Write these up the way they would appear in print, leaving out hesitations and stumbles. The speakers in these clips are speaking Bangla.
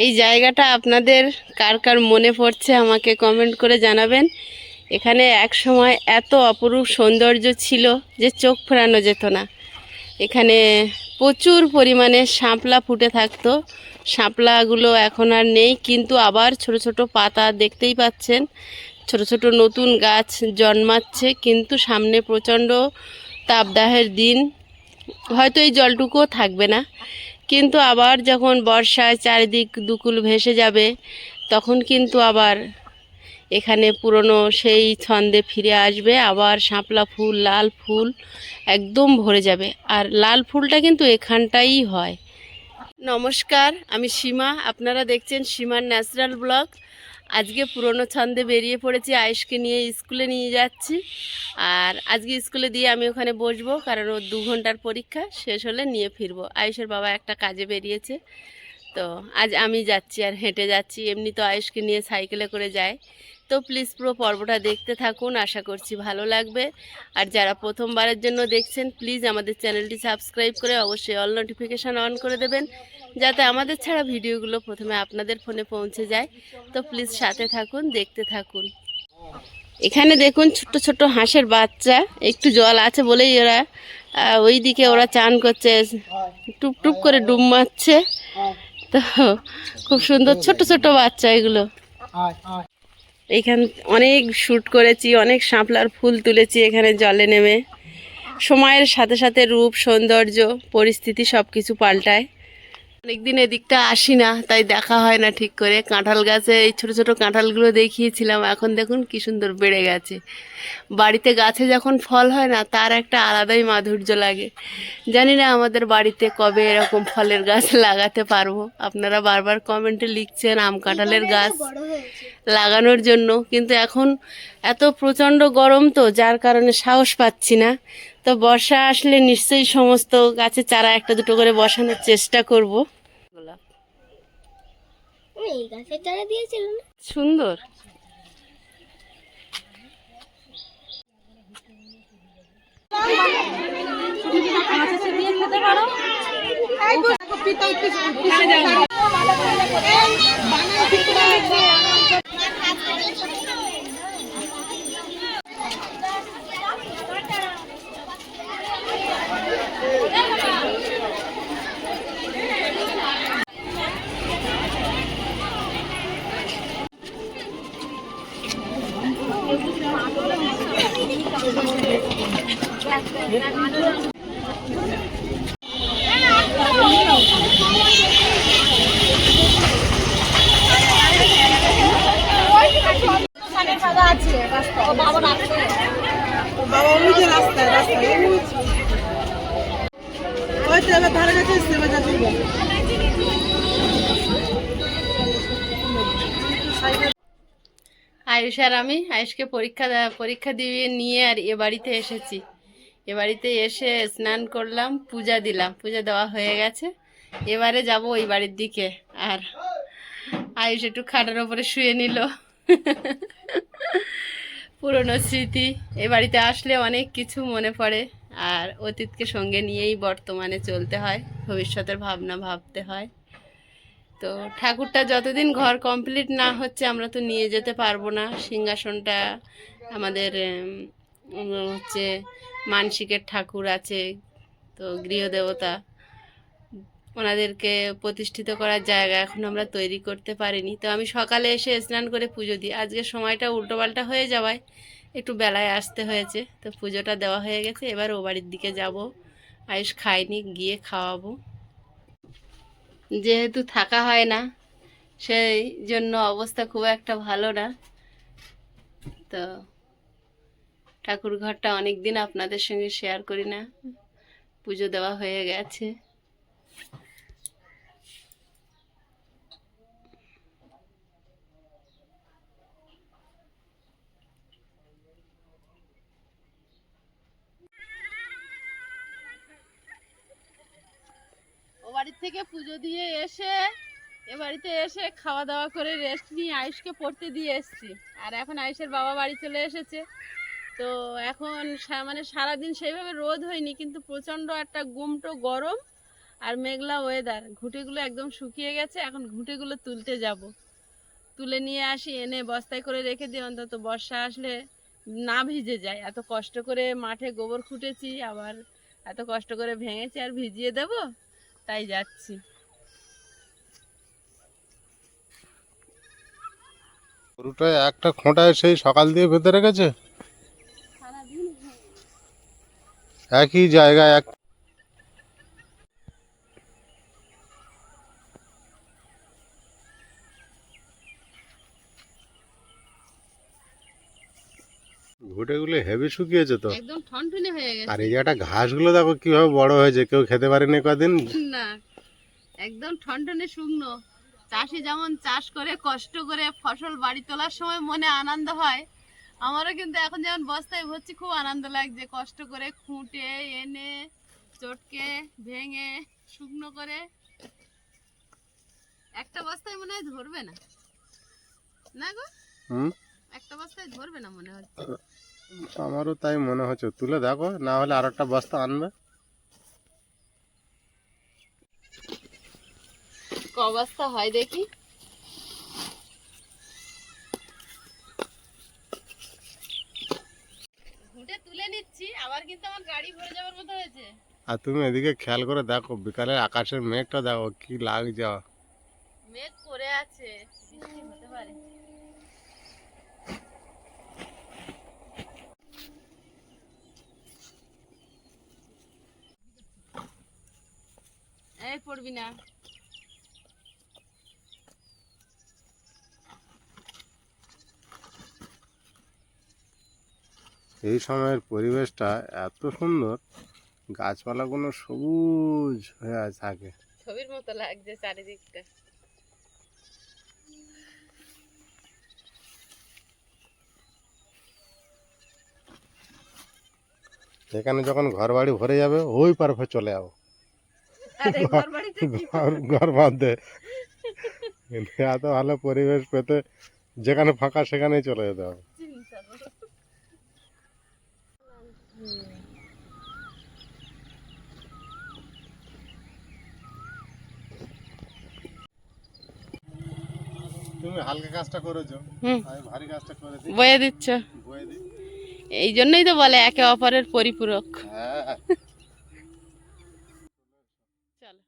এই জায়গাটা আপনাদের কার কার মনে পড়ছে আমাকে কমেন্ট করে জানাবেন। এখানে এক সময় এত অপরূপ সৌন্দর্য ছিল যে চোখ ফেরানো যেত না। এখানে প্রচুর পরিমাণে শাপলা ফুটে থাকতো। শাপলাগুলো এখন আর নেই, কিন্তু আবার ছোট ছোট পাতা দেখতেই পাচ্ছেন, ছোট ছোট নতুন গাছ জন্মাচ্ছে। কিন্তু সামনে প্রচণ্ড তাপদাহের দিন, হয়তো এই জলটুকুও থাকবে না। কিন্তু আবার যখন বর্ষায় চারিদিক দুকুল ভেসে যাবে, তখন কিন্তু আবার এখানে পুরনো সেই ছন্দে ফিরে আসবে। আবার শাপলা ফুল, লাল ফুল একদম ভরে যাবে। আর লাল ফুলটা কিন্তু এখানটাই হয়। নমস্কার, আমি সীমা, আপনারা দেখছেন সীমার ন্যাচারাল ব্লগ। আজকে পুরনো ছন্দে বেরিয়ে পড়েছি, আয়েশকে নিয়ে স্কুলে নিয়ে যাচ্ছি। আর আজকে স্কুলে দিয়ে আমি ওখানে বসবো, কারণ ওর 2 ঘন্টার পরীক্ষা শেষ হলে নিয়ে ফিরবো। আয়েশের বাবা একটা কাজে বেরিয়েছে, তো আজ আমি যাচ্ছি আর হেঁটে যাচ্ছি। এমনি তো আয়েশকে নিয়ে সাইকেলে করে যায়। তো প্লিজ পুরো পর্বটা দেখতে থাকুন, আশা করছি ভালো লাগবে। আর যারা প্রথমবারের জন্য দেখছেন, প্লিজ আমাদের চ্যানেলটি সাবস্ক্রাইব করে অবশ্যই অল নোটিফিকেশান অন করে দেবেন, যাতে আমাদের ছাড়া ভিডিওগুলো প্রথমে আপনাদের ফোনে পৌঁছে যায়। তো প্লিজ সাথে থাকুন, দেখতে থাকুন। এখানে দেখুন ছোট্ট ছোট্ট হাঁসের বাচ্চা, একটু জল আছে বলেই ওরা ওই দিকে ওরা চান করছে, টুপ টুপ করে ডুব মারছে। তো খুব সুন্দর ছোট ছোট বাচ্চা এগুলো। এইখান অনেক শ্যুট করেছি, অনেক শাপলার ফুল তুলেছি এখানে জলে নেমে। সময়ের সাথে সাথে রূপ, সৌন্দর্য, পরিস্থিতি সব কিছু পাল্টায়। অনেকদিন এদিকটা আসি না, তাই দেখা হয় না ঠিক করে। কাঁঠাল গাছে এই ছোট ছোট কাঁঠালগুলো দেখিয়েছিলাম, এখন দেখুন কি সুন্দর বেড়ে গেছে। বাড়িতে গাছে যখন ফল হয় না, তার একটা আলাদাই মাধুর্য লাগে। জানি না আমাদের বাড়িতে কবে এরকম ফলের গাছ লাগাতে পারবো। আপনারা বারবার কমেন্টে লিখছেন আম কাঁঠালের গাছ লাগানোর জন্য, কিন্তু এখন এত প্রচণ্ড গরম, তো যার কারণে সাহস পাচ্ছি না। তো বর্ষা আসলে নিশ্চয়ই সমস্ত গাছে চারা একটা দুটো করে বসানোর চেষ্টা করব। এই গাছের চারা দিয়েছিল না? সুন্দর। আয়ুষ আর আমি আয়ুষকে পরীক্ষা দিয়ে নিয়ে আর এ বাড়িতে এসেছি। এ বাড়িতে এসে স্নান করলাম, পূজা দিলাম, পূজা দেওয়া হয়ে গেছে। এবারে যাব ওই বাড়ির দিকে। আর আয়ুষ একটু খাটের ওপরে শুয়ে নিল। পুরনো স্মৃতি, এ বাড়িতে আসলে অনেক কিছু মনে পড়ে। আর অতীতকে সঙ্গে নিয়েই বর্তমানে চলতে হয়, ভবিষ্যতের ভাবনা ভাবতে হয়। তো ঠাকুরটা যতদিন ঘর কমপ্লিট না হচ্ছে, আমরা তো নিয়ে যেতে পারবো না। সিংহাসনটা আমাদের হচ্ছে মানসিকের ঠাকুর আছে, তো গৃহদেবতা, ওনাদেরকে প্রতিষ্ঠিত করার জায়গা এখন আমরা তৈরি করতে পারিনি। তো আমি সকালে এসে স্নান করে পুজো দিই। আজকে সময়টা উল্টোপাল্টা হয়ে যাওয়ায় একটু বেলায় আসতে হয়েছে। তো পুজোটা দেওয়া হয়ে গেছে, এবার ও বাড়ির দিকে যাব। আয়ুষ খাইনি, গিয়ে খাওয়াবো। যেহেতু থাকা হয় না, সেই জন্য অবস্থা খুব একটা ভালো না। তো ঠাকুর ঘরটা অনেক দিন আপনাদের সঙ্গে শেয়ার করি না। পুজো দেওয়া হয়ে গেছে। ও বাড়ির থেকে পুজো দিয়ে এসে এ বাড়িতে এসে খাওয়া দাওয়া করে রেস্ট নিয়ে আয়ুষকে পড়তে দিয়ে এসেছি। আর এখন আয়ুষের বাবা বাড়ি চলে এসেছে। তো এখন মানে সারাদিন সেইভাবে রোদ হয়নি, কিন্তু প্রচণ্ড একটা গুমটো গরম। আর মেঘলা ওয়েদার, ঘুঁটেগুলো একদম শুকিয়ে গেছে। এখন ঘুঁটেগুলো তুলতে যাব, তুলে নিয়ে আসি, এনে বস্তায় করে রেখে দিই, অন্তত বর্ষা আসলে না ভিজে যায়। এত কষ্ট করে মাঠে গোবর খুঁটেছি, আবার এত কষ্ট করে ভেঙেছি, আর ভিজিয়ে দেব? তাই যাচ্ছি। গরুটা একটা খোঁটায় সেই সকাল দিয়ে বেঁধে রেখেছে একই জায়গায়। ঘুঁটেগুলো হেভি শুকিয়েছে তো, একদম ঠনঠনে হয়ে আর গেছে। এই একটা ঘাসগুলো দেখো কিভাবে বড় হয়েছে, কেউ খেতে পারেনি কদিন। না, একদম ঠনঠনে শুকনো। চাষি যেমন চাষ করে কষ্ট করে ফসল বাড়ি তোলার সময় মনে আনন্দ হয়, আমারও কিন্তু এখন যেমন বস্তায় ভরছি খুব আনন্দ লাগছে। কষ্ট করে খুঁটে এনে চটকে ভেঙে শুকনো করে একটা বস্তায় মনে হয় ধরবে না, না গো? একটা বস্তায় ধরবে না মনে হচ্ছে। আমারও তাই মনে হচ্ছে। তুলে দেখো, না হলে আর একটা বস্তা আনবে। ক বস্তা হয় দেখি। ঘুঁটে তুলে নিচ্ছি, আবার কিন্তু আমার গাড়ি ভরে যাওয়ার মতো হয়েছে। আর তুমি এদিকে খেয়াল করে দেখো, বিকালে আকাশের মেঘটা দেখো কি লাগছে। মেঘ করে আছে, বৃষ্টি হতে পারে। এই পড়বি না। এই সময়ের পরিবেশটা এত সুন্দর, গাছপালাগুলো সবুজ হয়ে থাকে। ছবির মতো লাগছে চারিদিকটা। এখানে যখন ঘর বাড়ি ভরে যাবে, ওই পারফে চলে যাবো আরে ঘর বাড়িতে কি ঘর বাঁধতে। এত ভালো পরিবেশ পেতে যেখানে ফাঁকা সেখানেই চলে যেতে হবে। চিন্তা করো। তুমি হালকা কাজটা করেছো, আমি ভারী কাজটা করে দিই, বয়ে দিচ্ছ, বয়ে দিই। এই জন্যই তো বলে একে অপরের পরিপূরক। হ্যাঁ, চলো।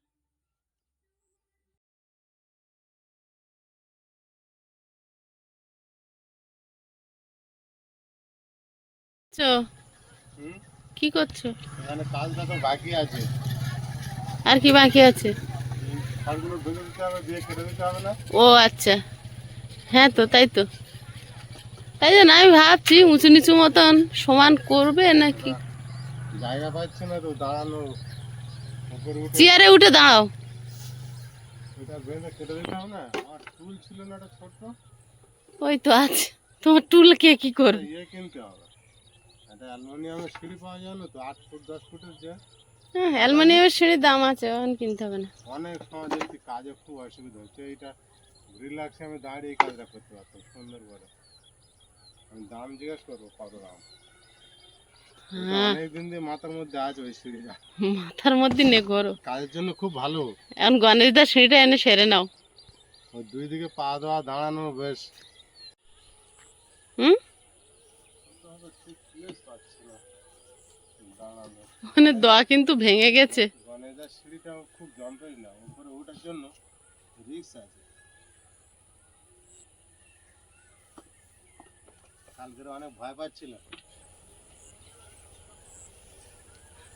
হুম, কি করছো? এখানে কাজটা তো বাকি আছে। আর কি বাকি আছে? খড়গুলো ভেঙে দিতে হবে, দিয়ে কেটে দিতে হবে না? ও আচ্ছা, হ্যাঁ তো তাই তো। তাই জন্য আমি ভাবছি উঁচু নিচু মতন সমান করবে নাকি। না, জায়গা পাচ্ছি না তো দাঁড়ানো, উপরে উঠে চেয়ারে উঠে দাঁড়াও। এটা বেঁধে কেটে দিতে হবে না? আমার টুল ছিল না, একটা ছোট্ট ওই তো আছে, তোমার টুল কে কি করবে? ইয়ে কিনতে হবে। একটা অ্যালুমিনিয়ামের সিঁড়ি পাওয়া যায় না তো, 8 ফুট 10 ফুটের, যে হ্যাঁ, অ্যালুমিনিয়ামের সিঁড়ির দাম আছে, এখন কিনতে হবে না। অনেক সময় দেখছি কাজে খুব অসুবিধা হচ্ছে। এইটা রিল্যাক্সে আমি দাঁড়িয়ে এই কাজটা করতে পারতাম সুন্দর করে। আমি দাম জিজ্ঞেস করবো কত দাম। হ্যাঁ, অনেকদিন দিয়ে মাথার মধ্যে আছে ওই সিঁড়িটা, মাথার মধ্যে নে করো। কাজের জন্য খুব ভালো। এখন গণেশদার সিঁড়িটা এনে সেরে নাও। ওই দুই দিকে পা দেওয়া, দাঁড়ানো বেশ। হুম, ঠিক প্লেস পাচ্ছি না দাঁড়ানো। মানে দোয়া কিন্তু ভেঙে গেছে। গণেশদার সিঁড়িটা খুব যন্ত্রই না, উপরে ওঠার জন্য রিস্ক আছে। কালকে অনেক ভয় পাচ্ছিল।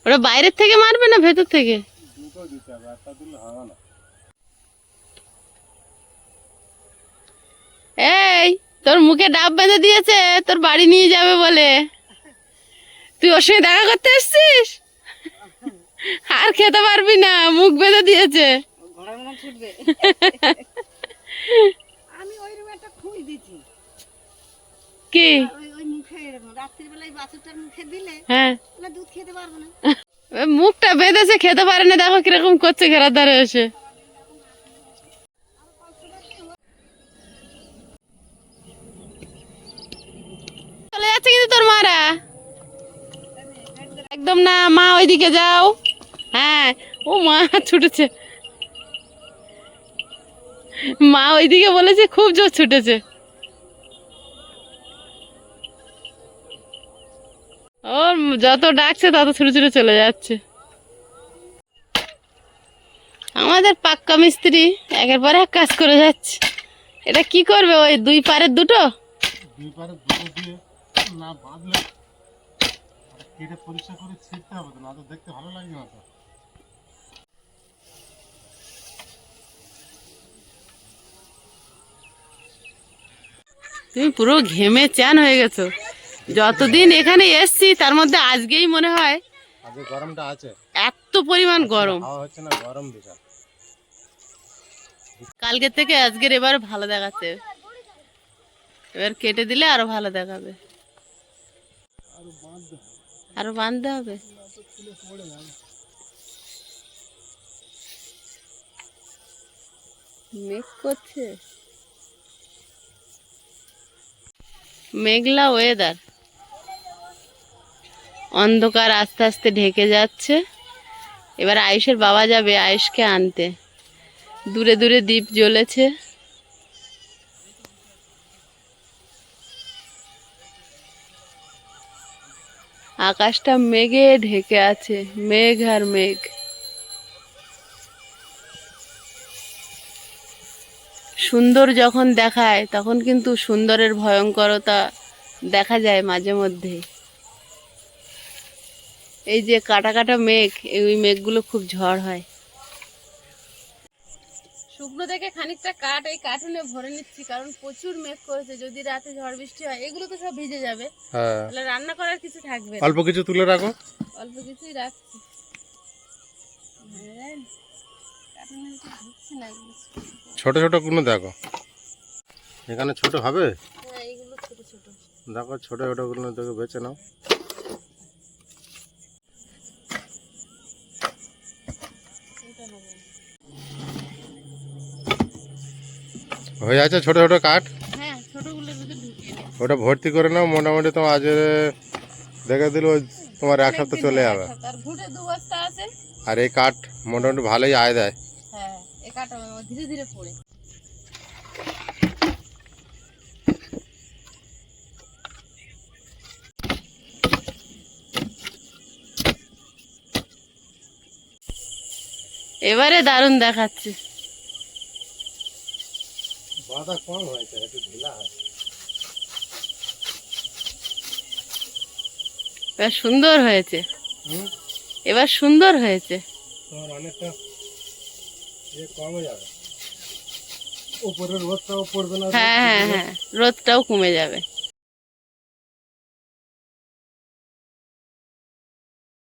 ওরা বাইরের থেকে মারবে না ভেতর থেকে? দুটো দিতে হবে, একটা দিলে হবে না। এই, তোর মুখে ডাব বেঁধে দিয়েছে, তোর বাড়ি নিয়ে যাবে বলে। তুই ওর সঙ্গে দেখা করতে এসছিস? আর খেতে পারবি না, মুখ বেঁধে দিয়েছে। আমি ওই রুমে একটা খুঁজ দিচ্ছি কি? ওই ওই মুখে রাত্রিবেলায় বাছুরটার মুখে দিলে হ্যাঁ, ওরা দুধ খেতে পারবে না। ওই মুখটা বেঁধেছে, খেতে পারে না, দেখো কিরকম করছে ঘেরার ধারে এসে। চলে যাচ্ছে কিন্তু তোর মারা। একদম না মা, ওইদিকে যাও। হ্যাঁ, ও মা ছুটেছে, মা ওইদিকে বলেছে খুব জোর ছুটেছে। ও যত ডাকছে তত ছুটে ছুটে চলে যাচ্ছে। আমাদের পাক্কা মিস্ত্রি একের পর এক কাজ করে যাচ্ছে। এটা কি করবে, ওই দুই পারের দুটো? দুই পারে দুটো দিয়ে না বাঁধলে কেটে পরিষ্কার করে ছিঁড়তে হবে তো, না তো দেখতে ভালো লাগবে না তো। তুমি পুরো ঘেমে চ্যান হয়ে গেছো। যতদিন এখানে এসছি তার মধ্যে আজকেই মনে হয় আজকে গরমটা আছে, এত পরিমাণ গরম। হাওয়া হচ্ছে না, গরম বিশাল। কালকে থেকে আজকের এবার ভালো দেখাচ্ছে, এবার কেটে দিলে আরো ভালো দেখাবে। আরো বাঁধতে হবে। মেঘ করছে, মেঘলা ওয়েদার, অন্ধকার আস্তে আস্তে ঢেকে যাচ্ছে। এবার আয়ুষের বাবা যাবে আয়ুষকে আনতে। দূরে দূরে দ্বীপ জ্বলেছে। আকাশটা মেঘে ঢেকে আছে, মেঘ আর মেঘ। সুন্দর যখন দেখায় তখন কিন্তু সুন্দরের ভয়ঙ্করতা দেখা যায় মাঝে মধ্যে। এই যে কাটা কাটা মেঘ, এই মেঘগুলো খুব ঝড় হয়। শুকনো থেকে খানিকটা কাঠ এই কার্টুনে ভরে নিচ্ছি, কারণ প্রচুর মেঘ করেছে। যদি রাতে ঝড় বৃষ্টি হয় এগুলো তো সব ভিজে যাবে, হ্যাঁ, তাহলে রান্না করার কিছু থাকবে না। অল্প কিছু তুলে রাখো। অল্প কিছুই রাখছি। হ্যাঁ, কার্টুনে তো ঢুকছে না এগুলো। ছোট ছোট কোনো দেখো, এখানে ছোট হবে। হ্যাঁ, এইগুলো ছোট ছোট। দেখো ছোট ছোট গুলো দেখে বেছে নাও। এটা হবে না। হয়ে আছে ছোট ছোট কাঠ, হ্যাঁ, ছোটগুলোর ভিতরে ঢুকিয়ে নে। ওটা ভর্তি করে নাও। মোটামুটি তোমার আজ দেখে দিল তোমার এক সপ্তাহ চলে যাবে। আর ঘুটে 2 বস্তা আছে। আর এই কাঠ মোটামুটি ভালোই আয় দেয়। হ্যাঁ, এই কাটা ধীরে ধীরে পড়ে। এবারে দারুণ দেখাচ্ছে। বাঁধা কম হয়েছে, একটু ঢিলা হয়। এবার সুন্দর হয়েছে, হুম, এবার সুন্দর হয়েছে। তোমার অনেকটা কমে যাবে, উপরের রোদটাও পড়বে না। হ্যাঁ হ্যাঁ হ্যাঁ, রোদটাও কমে যাবে।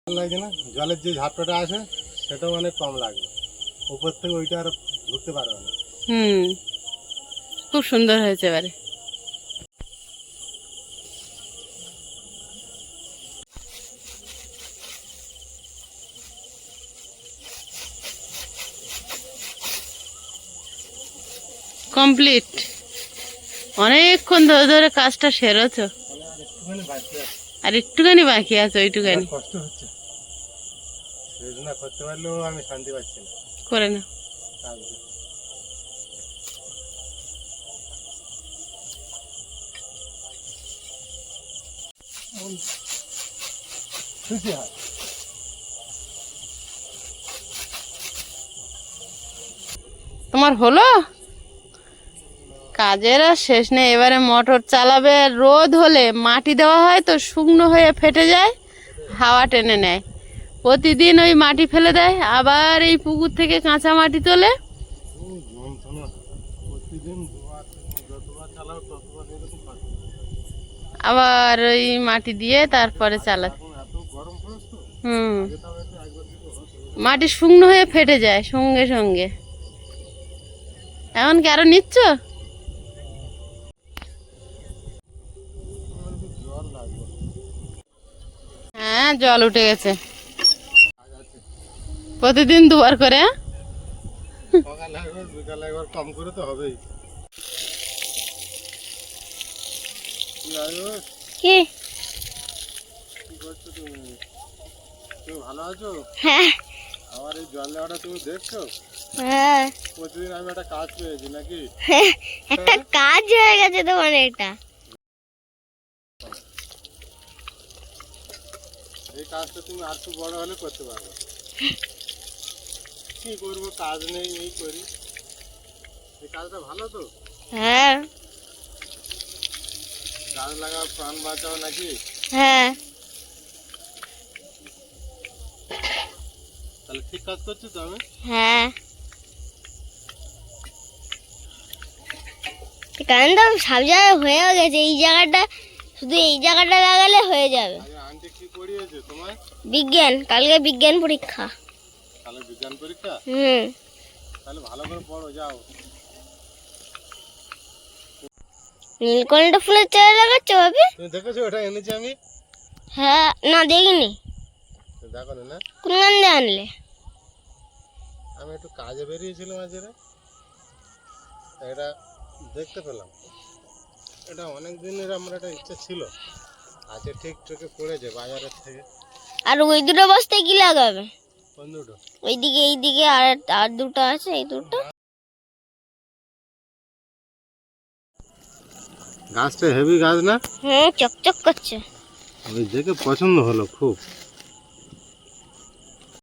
লাগছে না, জলের যে ঝাপটাটা আছে সেটাও অনেক কম লাগবে। উপর থেকে ওইটা আর ঘুরতে পারবে না। হুম, খুব সুন্দর হয়েছে এবারে। কমপ্লিট। অনেকক্ষণ ধরে ধরে কাজটা সেরেছ, একটুখানি বাকি আছে, আর একটুখানি বাকি আছে। ওইটুখানি কষ্ট হচ্ছে, সেই জন্য করতে পারলেও আমি শান্তি পাচ্ছি না। করে না। কাজটা খুশি হয়। তোমার হলো কাজের আর শেষ নেই। এবারে মোটর চালাবে। রোদ হলে মাটি দেওয়া হয় তো শুকনো হয়ে ফেটে যায়, হাওয়া টেনে নেয়। প্রতিদিন ওই মাটি ফেলে দেয়, আবার এই পুকুর থেকে কাঁচা মাটি তোলে, যন্ত্রণা, প্রতিদিন যতবার চালাও ততবার এরকম কষ্ট। আবার ওই মাটি দিয়ে তারপরে চালায়। এখন এত গরম পড়েছে তো, হুম, আগে তাও একটু একবার দুটো হতো। মাটি শুকনো হয়ে ফেটে যায় সঙ্গে সঙ্গে। এখন কি আরো নিচ্ছ? আমার একটু জল লাগবে। হ্যাঁ, জল উঠে গেছে। কাজ আছে, প্রতিদিন 2বার করে, হ্যাঁ? সকালে একবার বিকালে একবার কম করে তো হবেই। কি আয়ুষ, কি? কি করছো তুমি? তুমি ভালো আছো? হ্যাঁ, আমার এই জল দেওয়াটা তুমি দেখছো? হ্যাঁ, প্রতিদিন আমি একটা কাজ পেয়েছি নাকি? একটা কাজ হয়ে গেছে তোমার এটা। এই কাজটা তুমি আর একটু বড় হলে করতে পারবে। কি করবো, কাজ নেই, এই করি। এই কাজটা ভালো তো, হ্যাঁ গাছ লাগাও প্রাণ বাঁচাও নাকি? হ্যাঁ, তাহলে ঠিক কাজ করছি তো আমি। হ্যাঁ, কারণ তো সব জায়গায় হয়েও গেছে, এই জায়গাটা শুধু এই জায়গাটা লাগালে হয়ে যাবে। আগে আন্টি কি পড়িয়েছে তোমার? বিজ্ঞান, কালকে বিজ্ঞান পরীক্ষা। তাহলে বিজ্ঞান পরীক্ষা, হুম, তাহলে ভালো করে পড়ো, যাও। নীলকণ্ঠ ফুলের চারা লাগাচ্ছ ভাবি? তুমি দেখেছো ওটা এনেছি আমি? হ্যাঁ, না দেখিনি। দেখো না? কোন গান্ধে আনলে? আমি একটু কাজে বেরিয়েছিলাম আজকে, এটা দেখতে পেলাম। এটা অনেক দিনের আমার একটা ইচ্ছা ছিল, আজকে ঠিক চোখে পড়েছে বাজারের থেকে। আর ওই দুটো বস্তায় কি লাগাবে? কোন দুটো? ওইদিকে এইদিকে আর আর দুটো আছে, এই দুটো। গাছটা হেভি গাছ না? হুম, চকচক করছে। আমি দেখে পছন্দ হলো খুব।